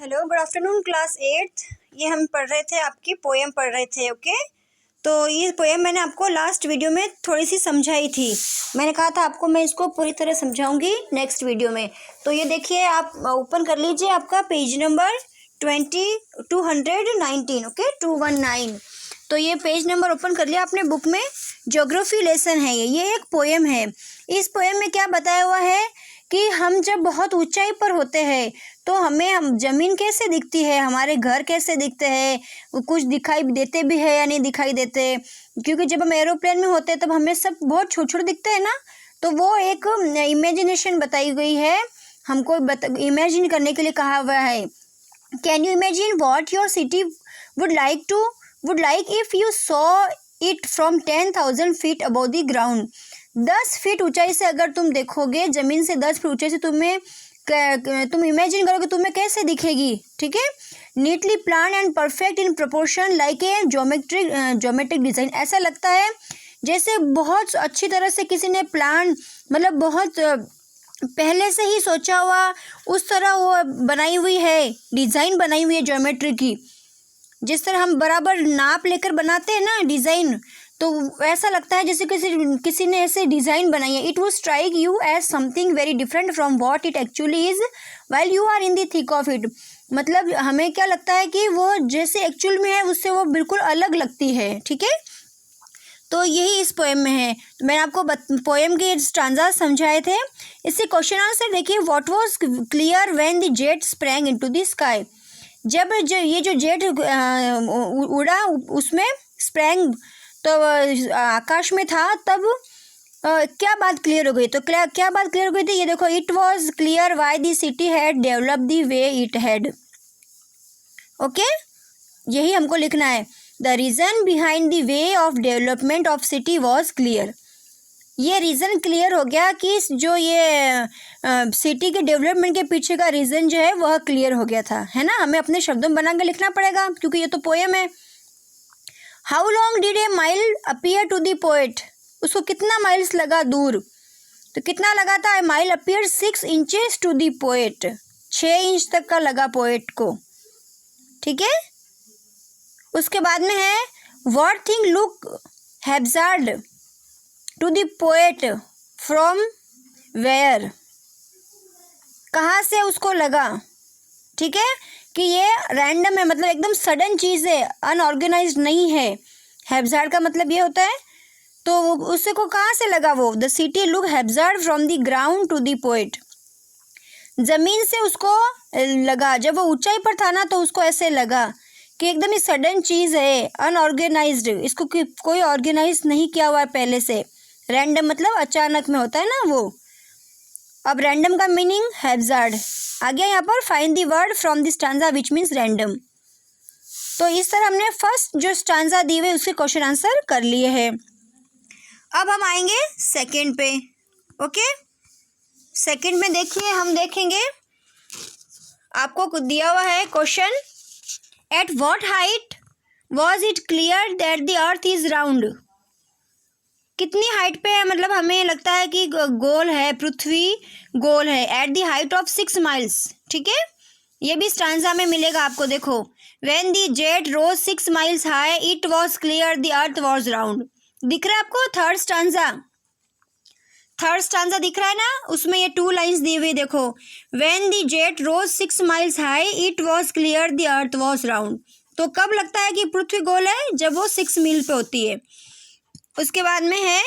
Hello, good afternoon class 8th। ये हम पढ़ रहे थे, आपकी पोएम पढ़ रहे थे। ओके, तो ये पोएम मैंने आपको लास्ट वीडियो में थोड़ी सी समझाई थी। मैंने कहा था आपको मैं इसको पूरी तरह समझाऊंगी नेक्स्ट वीडियो में। तो ये देखिए, आप ओपन कर लीजिए आपका पेज नंबर 219। ओके, 219। तो ये पेज नंबर ओपन कर लिया आपने बुक में। ज्योग्राफी लेसन है ये एक पोएम है। इस पोएम में क्या बताया हुआ है कि हम जब बहुत ऊंचाई पर होते हैं तो हम ज़मीन कैसे दिखती है, हमारे घर कैसे दिखते हैं, कुछ दिखाई देते भी है या नहीं दिखाई देते। क्योंकि जब हम एरोप्लेन में होते हैं तब हमें सब बहुत छोटे छोटे दिखते हैं ना। तो वो एक इमेजिनेशन बताई गई है, हमको इमेजिन करने के लिए कहा हुआ है। Can you imagine what your city would like if you saw it from 10,000 feet above the ground. 10 feet ऊंचाई से अगर तुम देखोगे, ज़मीन से 10 फीट ऊंचाई से तुम इमेजिन करोगे तुम्हें कैसे दिखेगी। ठीक है, neatly plan and perfect in proportion like a geometric design. ऐसा लगता है जैसे बहुत अच्छी तरह से किसी ने प्लान, मतलब बहुत पहले से ही सोचा हुआ उस तरह वो बनाई हुई है, डिज़ाइन बनाई हुई है ज्योमेट्री की। जिस तरह हम बराबर नाप लेकर बनाते हैं ना डिज़ाइन, तो ऐसा लगता है जैसे किसी ने ऐसे डिज़ाइन बनाई है। It would strike you as something very different from what it actually is while you are in the thick of it. मतलब हमें क्या लगता है कि वो जैसे एक्चुअल में है उससे वो बिल्कुल अलग लगती है। ठीक है, तो यही इस पोएम में है। तो मैंने आपको पोएम के स्टांजा समझाए थे। इससे क्वेश्चन आंसर देखिए। What was clear when the jet sprang into the sky. जब ये जो जेट उड़ा उसमें स्प्रैंग, तो आकाश में था, तब क्या बात क्लियर हो गई। तो क्या बात क्लियर हो गई थी, ये देखो। It was clear why the city had develop the way it had. Okay, यही हमको लिखना है। The reason behind the way of development of city was clear. ये रीज़न क्लियर हो गया कि जो ये सिटी के डेवलपमेंट के पीछे का रीज़न जो है वह क्लियर हो गया था, है ना। हमें अपने शब्दों में बना के लिखना पड़ेगा क्योंकि ये तो पोएम है। How long did a mile appear to the poet. उसको कितना माइल्स लगा दूर, तो कितना लगा था। A mile appear 6 inches to the poet. 6 inch तक का लगा पोएट को। ठीक है, उसके बाद में है what thing look haphazard to the poet from where. कहाँ से उसको लगा। ठीक है, कि ये रैंडम है, मतलब एकदम सडन चीज़ है, अनऑर्गेनाइज्ड नहीं है। हैब्जार्ड का मतलब ये होता है। तो उससे को कहाँ से लगा वो। The city look haphazard from the ground to the poet. ज़मीन से उसको लगा, जब वो ऊंचाई पर था ना तो उसको ऐसे लगा कि एकदम ही सडन चीज़ है, अनऑर्गेनाइज्ड, इसको कोई ऑर्गेनाइज नहीं किया हुआ है पहले से। रैंडम मतलब अचानक में होता है ना वो। अब रैंडम का मीनिंग हैब्जार्ड आ गया यहाँ पर। Find the word from the stanza which means random. तो इस तरह हमने फर्स्ट जो स्टांजा दी हुए उसके क्वेश्चन आंसर कर लिए हैं। अब हम आएंगे सेकंड पे। ओके, सेकंड में देखिए, हम देखेंगे आपको दिया हुआ है question. At what height was it clear that the earth is round. कितनी हाइट पे है, मतलब हमें लगता है कि गोल है, पृथ्वी गोल है। At the height of 6 miles. ठीक है, ये भी स्टांजा में मिलेगा आपको। देखो, when the jet rose 6 miles high it was clear the earth was round. दिख रहा है आपको थर्ड स्टांजा दिख रहा है ना। उसमें ये 2 लाइन्स दी हुई देखो। When the jet rose 6 miles high it was clear the earth was round. तो कब लगता है कि पृथ्वी गोल है, जब वो 6 मील पे होती है। उसके बाद में है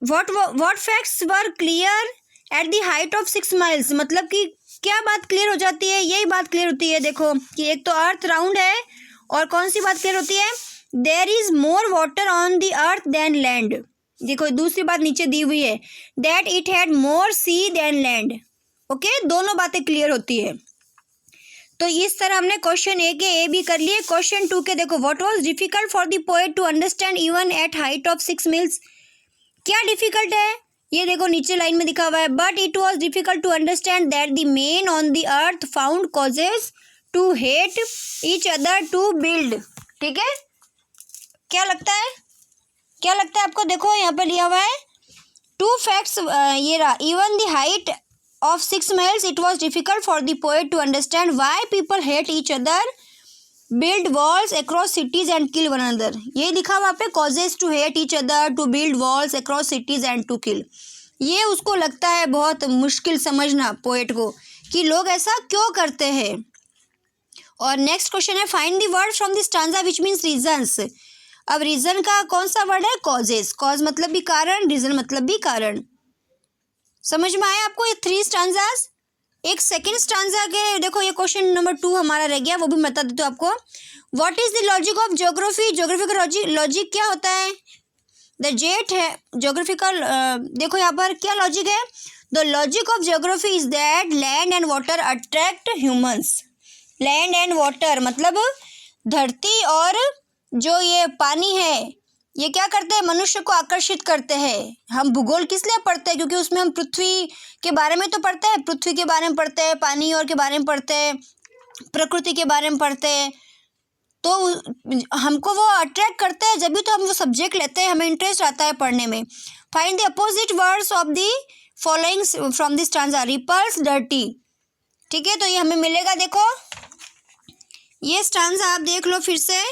what facts were clear eight the height of 6 miles. मतलब कि क्या बात क्लियर हो जाती है, यही बात क्लियर होती है। देखो कि एक तो अर्थ राउंड है, और कौन सी बात क्लियर होती है। There is more water on the earth than land. देखो दूसरी बात नीचे दी हुई है, that it had more sea than land. Okay, दोनों बातें क्लियर होती है। तो इस तरह हमने क्वेश्चन ए भी कर लिए। क्वेश्चन 2 के देखो। What was difficult for the poet to understand even at height of 6 miles. क्या डिफिकल्ट है, ये देखो नीचे लाइन में दिखा हुआ है। But it was difficult to understand that the men on the earth found causes to hate each other to build. ठीक है, क्या लगता है आपको। देखो यहाँ पर लिया हुआ है 2 फैक्ट्स। ये रहा, even the height of 6 miles, it was difficult for the poet to understand why people hate each other, build walls across cities and kill one another. ये दिखा वहाँ पे causes to hate each other, to build walls across cities and to kill. ये उसको लगता है बहुत मुश्किल समझना पोएट को कि लोग ऐसा क्यों करते हैं. और नेक्स्ट क्वेश्चन है find the word from the stanza which means reasons. अब रीजन का कौन सा वर्ड है? कॉजेस. कॉज मतलब भी कारण, रीजन मतलब भी कारण. समझ में आया आपको ये 3 स्टांजास. एक सेकंड स्टांजा के देखो, ये क्वेश्चन नंबर 2 हमारा रह गया, वो भी बता देती हूँ आपको. What is the logic of geography. Geography का लॉजिक क्या होता है? द जेट है ज्योग्राफिकल. देखो यहाँ पर क्या लॉजिक है. The logic of geography is that land and water attract humans. Land and water मतलब धरती और जो ये पानी है ये क्या करते हैं? मनुष्य को आकर्षित करते हैं. हम भूगोल किस लिए पढ़ते हैं? क्योंकि उसमें हम पृथ्वी के बारे में तो पढ़ते हैं, पृथ्वी के बारे में पढ़ते हैं, पानी और के बारे में पढ़ते हैं, प्रकृति के बारे में पढ़ते हैं. तो हमको वो अट्रैक्ट करते हैं, जब भी तो हम वो सब्जेक्ट लेते हैं, हमें इंटरेस्ट आता है पढ़ने में. Find the opposite words of the following from the stanza. Ripples, dirty. ठीक है, तो ये हमें मिलेगा. देखो ये स्टांजा आप देख लो फिर से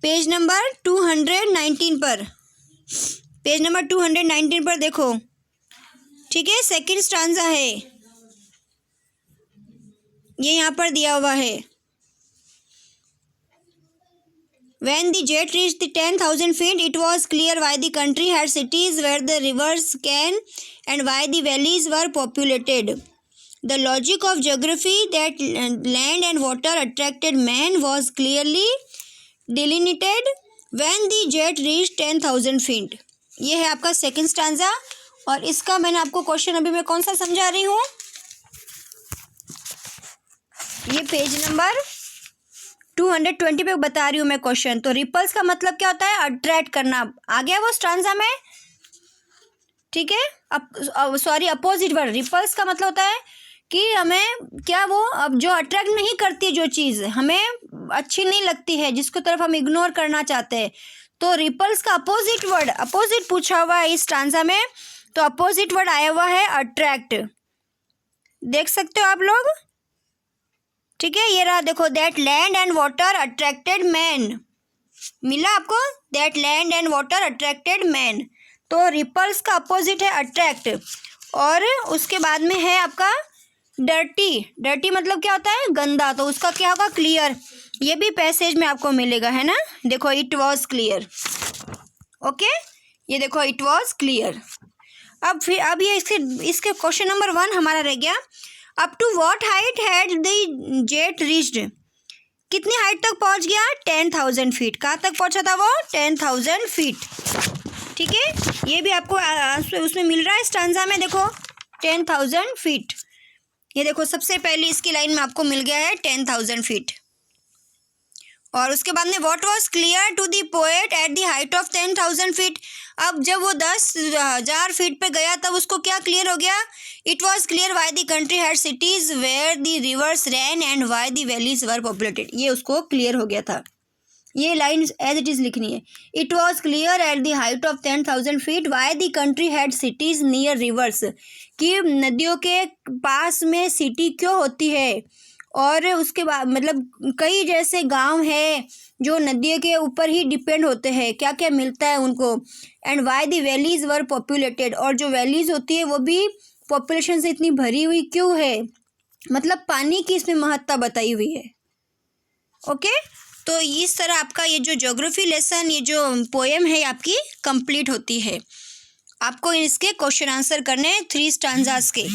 पेज नंबर 219 पर. पेज नंबर 219 पर देखो. ठीक है, सेकंड स्टांजा है ये, यहाँ पर दिया हुआ है. When the jet reached the 10,000 feet, it was clear why the country had cities where the rivers can and why the valleys were populated. The logic of geography that land and water attracted man was clearly delineated when the jet reached 10,000 feet. ये है आपका second stanza. और इसका मैंने आपको question अभी मैं कौन सा समझा रही हूँ, ये पेज नंबर 220 पे बता रही हूँ मैं क्वेश्चन. तो रिपल्स का मतलब क्या होता है? अट्रैक्ट करना. आ गया वो स्टांजा में. ठीक है, अब सॉरी अपोजिट वर्ड. रिपल्स का मतलब होता है कि हमें क्या वो अब जो अट्रैक्ट नहीं करती, जो चीज़ हमें अच्छी नहीं लगती है, जिसको तरफ हम इग्नोर करना चाहते हैं, तो रिपल्स का अपोजिट वर्ड, अपोजिट पूछा हुआ है इस स्टांजा में, तो अपोजिट वर्ड आया हुआ है अट्रैक्ट. देख सकते हो आप लोग. ठीक है, ये रहा देखो. That land and water attracted man. मिला आपको? That land and water attracted man. तो रिपल्स का अपोजिट है अट्रैक्ट. और उसके बाद में है आपका डर्टी. डर्टी मतलब क्या होता है? गंदा. तो उसका क्या होगा? क्लियर. ये भी पैसेज में आपको मिलेगा, है ना. देखो इट वॉज क्लियर. ओके, ये देखो इट वॉज क्लियर. अब ये इसके क्वेश्चन नंबर 1 हमारा रह गया. Up to what height had the jet reached. कितनी हाइट तक पहुंच गया? 10,000 फीट. कहाँ तक पहुंचा था वो? 10,000 फीट. ठीक है, ये भी आपको उसमें मिल रहा है स्टांजा में. देखो 10,000 फीट. ये देखो सबसे पहली इसकी लाइन में आपको मिल गया है 10,000 फीट. और उसके बाद में what was clear to the poet at the height of 10,000 feet. अब जब वो 10,000 फीट पे गया तब उसको क्या क्लियर हो गया? It was clear why the country had cities where the rivers ran and why the valleys were populated. ये उसको क्लियर हो गया था. ये लाइन एज इट इज़ लिखनी है. It was clear eight the height of 10,000 feet Y the country had cities near reverse. कि नदियों के पास में सिटी क्यों होती है, और उसके बाद मतलब कई जैसे गांव है जो नदियों के ऊपर ही डिपेंड होते हैं, क्या क्या मिलता है उनको. And why the valleys were populated. और जो वैलीज होती है वो भी पॉपुलेशन से इतनी भरी हुई क्यों है, मतलब पानी की इसमें महत्ता बताई हुई है. ओके, तो इस तरह आपका ये जो ज्योग्राफी लेसन, ये जो पोएम है आपकी कंप्लीट होती है. आपको इसके क्वेश्चन आंसर करने 3 स्टांजास के.